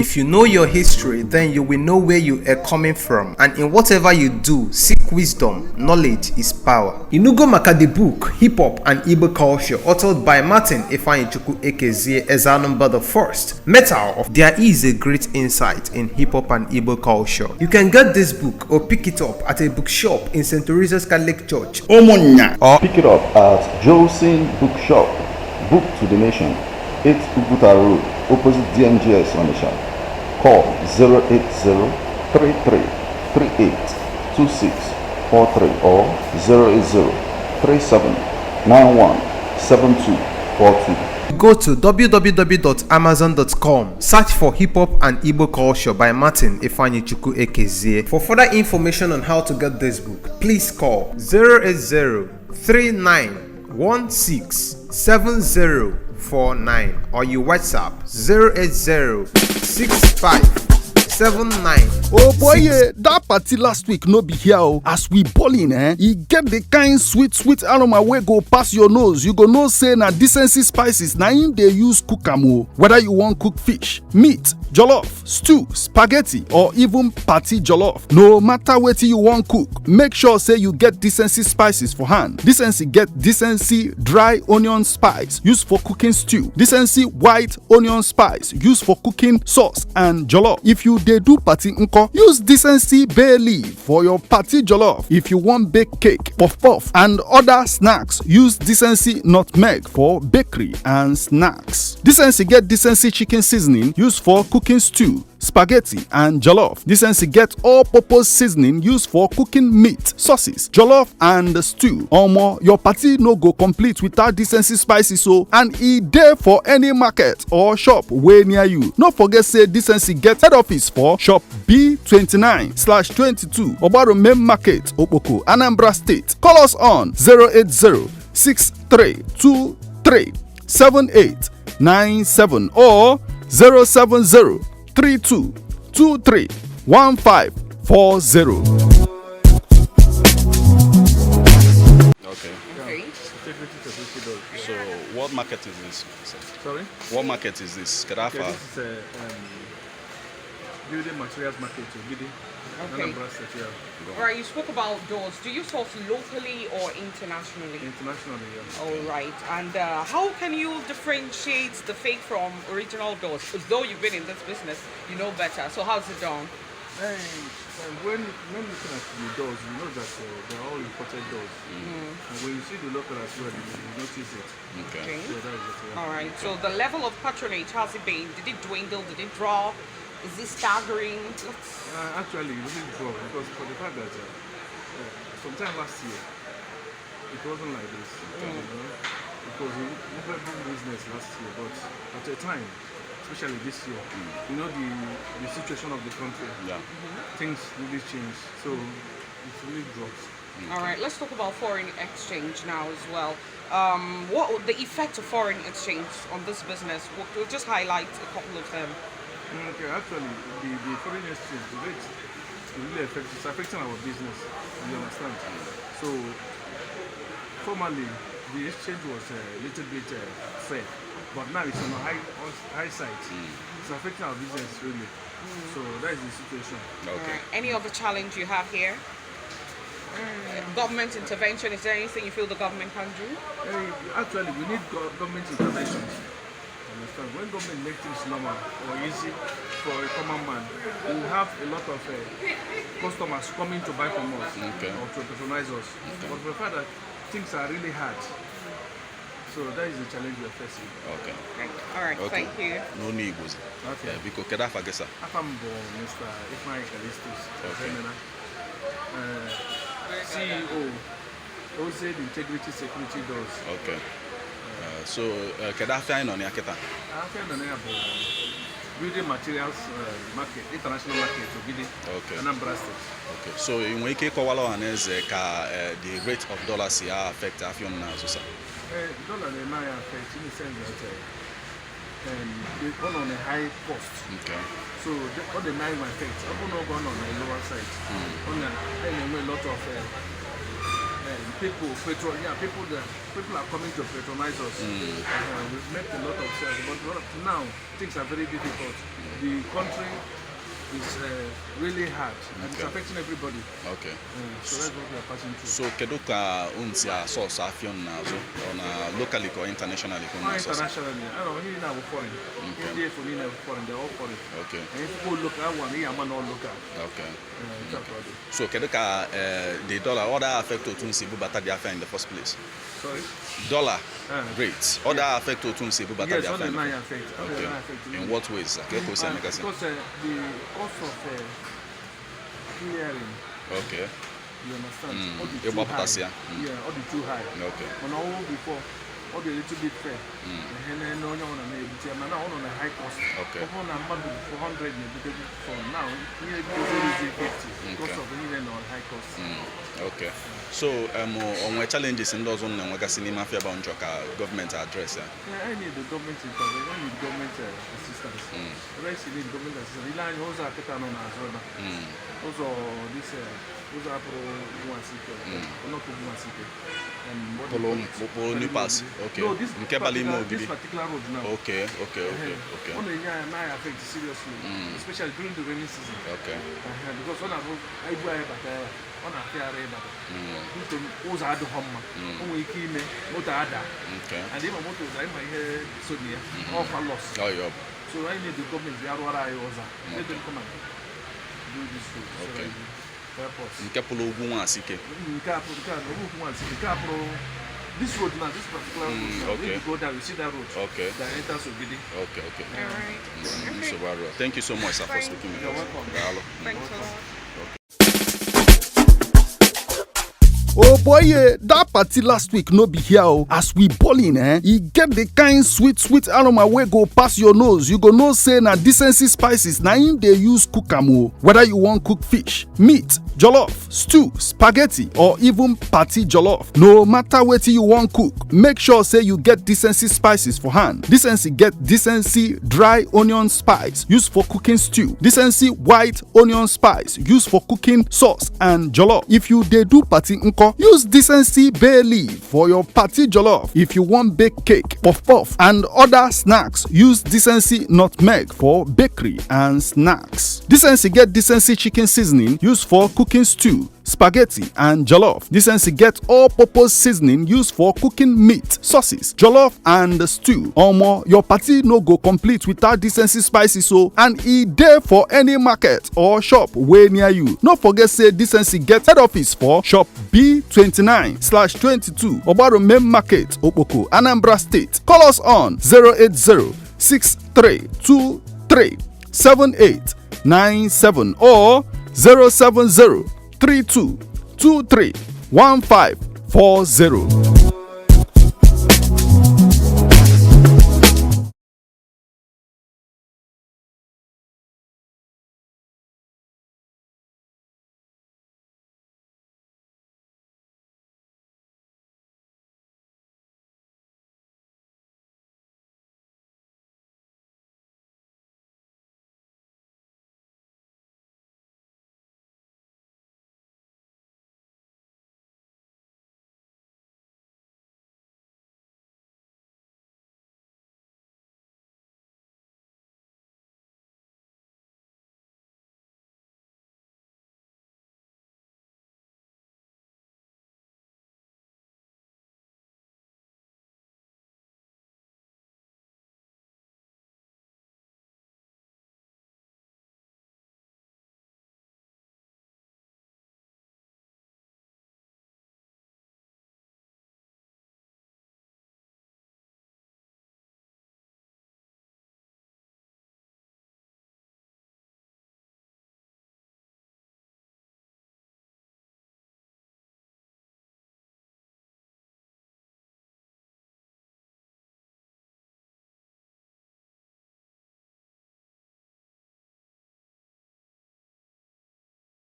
If you know your history, then you will know where you are coming from, and in whatever you do, seek wisdom. Knowledge is power. Inugo maka the book Hip Hop and Igbo Culture, authored by Martin Ifeanyi Calistus Ozoemena the first. Metal, there is a great insight in hip hop and Igbo culture. You can get this book or pick it up at a bookshop in St. Teresa's Catholic Church, Omonya, or pick it up at Jolson Bookshop, Book to the Nation, 8 Uguta Road, opposite DMGS Onisha. Call 080-3338-2643 or 080-3791-7242. Go to www.amazon.com, search for Hip Hop and Igbo Culture by Martin Ifeanyi Calistus. For further information on how to get this book, please call 080-3916-7049 or you WhatsApp 080-6579. Oh boy, yeah, that party last week no be here oh. As we ballin', e get the kind sweet aroma wey go pass your nose. You go know say na decency spices na im dey use cook am o. Whether you wan cook fish, meat, jollof, stew, spaghetti or even party jollof, no matter wetin you wan cook, make sure say you get decency spices for hand. Decency get decency dry onion spice used for cooking stew, decency white onion spice used for cooking sauce and jollof. If you dey do party nko, use decency bay leaf for your party jollof. If you want bake cake, puff and other snacks, use decency nutmeg for bakery and snacks. Decency get decency chicken seasoning used for cooking stew, spaghetti and jollof. Decency get all-purpose seasoning used for cooking meat, sauces, jollof and stew. Omo, your party no go complete without decency spices so, and e dey for any market or shop wey near you. No forget say decency get head office for shop B29/22 Obaro Main Market, Okpoko, Anambra State. Call us on 080-6323-7897 or 070-3223-1540. Okay. So, what market is this? Sorry? What market is this? Kadafa? Okay, this is a building materials market. Okay. Alright, you spoke about doors. Do you source locally or internationally? Internationally, yeah. Alright, and how can you differentiate the fake from original doors? Though you've been in this business, you know better. So how's it done? When looking at the doors, you know that they're all imported doors. And when you see the local as well, you notice it. Okay. So that is it, yeah. Alright, so the level of patronage, how's it been? Did it dwindle? Did it drop? Is it staggering? Actually, it didn't drop because for the fact that sometime last year, it wasn't like this. It was an incredible business last year, but at a time, especially this year, you know the situation of the country, things really changed, so it really drops. All right, let's talk about foreign exchange now as well. What the effect of foreign exchange on this business? We'll just highlight a couple of them. Okay, actually, the foreign exchange, the rate really affecting our business. You understand? So, formerly, the exchange was a little bit fair, but now it's on a high side. It's affecting our business really. So that is the situation. Okay. Any other challenge you have here? Government intervention, is there anything you feel the government can do? Actually, we need government intervention. Understand? When government makes things normal or easy for a common man, we will have a lot of customers coming to buy from us or to patronize us. But for the fact that things are really hard, so that is the challenge we are facing. Okay. All right, thank you. No need was it? Okay. Because Kadafa Gesa. I'm Mr. Ifeanyi Calistus Ozoemena, C.E.O. Ose the Integrity Security Doors. Okay. So Kadafa in on Yaketa. Building materials market, international market, Anambra State. Okay. So in which case, the rate of dollars affect Afion Nazusa. Dollar may affect in the sense that they go on a high cost. Okay. So all the nine affect, even though gone on a lower side. On a lot of people are coming to patronize us. We've made a lot of sales, but now things are very difficult. The country is really hard and it's affecting everybody. Okay. So that's what we are passing through. So kedu ka unsia source afion na zo on locally or internationally? Internationally, I don't know, here now foreign. Here for me now foreign, they're all foreign. Okay. And if you go local one, here I'm not local. Okay. So kedu ka the dollar order affect otunsi bubata the affair in the first place? Sorry? Dollar rates order affect otunsi bubata the affair. Yes, affect. In what ways? Because the cost of clearing. Okay. You understand? All the too high. Yeah, all the too high. Okay. But now before, all the little bit fair. And then no one on a high cost. Okay. On a month 400 for now, here it's 50 because of the high cost. Okay. So on challenges in those on the mafia bound government address. I need the government intervention, I need government assistance. The rest you need government assistance. Rely on those also this those are pro not new pass. Okay. No, this particular road now. Okay. Only now affect seriously, especially during the rainy season. Okay. Because when I go on a fair those are the home. Only key motor ada. Okay. And even motor I my hair so near all for loss. Oh yeah. So I need the government, they are what I was. Let them come and do this road. Okay. This road now, this particular road now, when you go down, you see that road. Okay. That enters Ogidi. Okay. All right. So, thank you so much, sir, for speaking with us. You're welcome. Thanks a lot. Oh boy, that party last week no be here as we ballin, e get the kind sweet aroma wey go pass your nose. You go know say na decency spices na im dey use cook am o. Whether you wan cook fish, meat, jollof, stew, spaghetti or even party jollof, no matter wetin you wan cook, make sure say you get decency spices for hand. Decency get decency dry onion spice used for cooking stew, decency white onion spice used for cooking sauce and jollof. If you dey do party nko, use decency bay leaf for your party jollof. If you want bake cake, puff and other snacks, use decency nutmeg for bakery and snacks. Decency get decency chicken seasoning used for cooking stew, spaghetti and jollof. Decency get all-purpose seasoning used for cooking meat, sauces, jollof and stew. Omo, your party no go complete without decency spices and e dey for any market or shop wey near you. No forget say decency get head office for shop B29/22 Ogbaro Main Market, Okpoko, Anambra State. Call us on 080-6323-7897 or 070-3223-1540.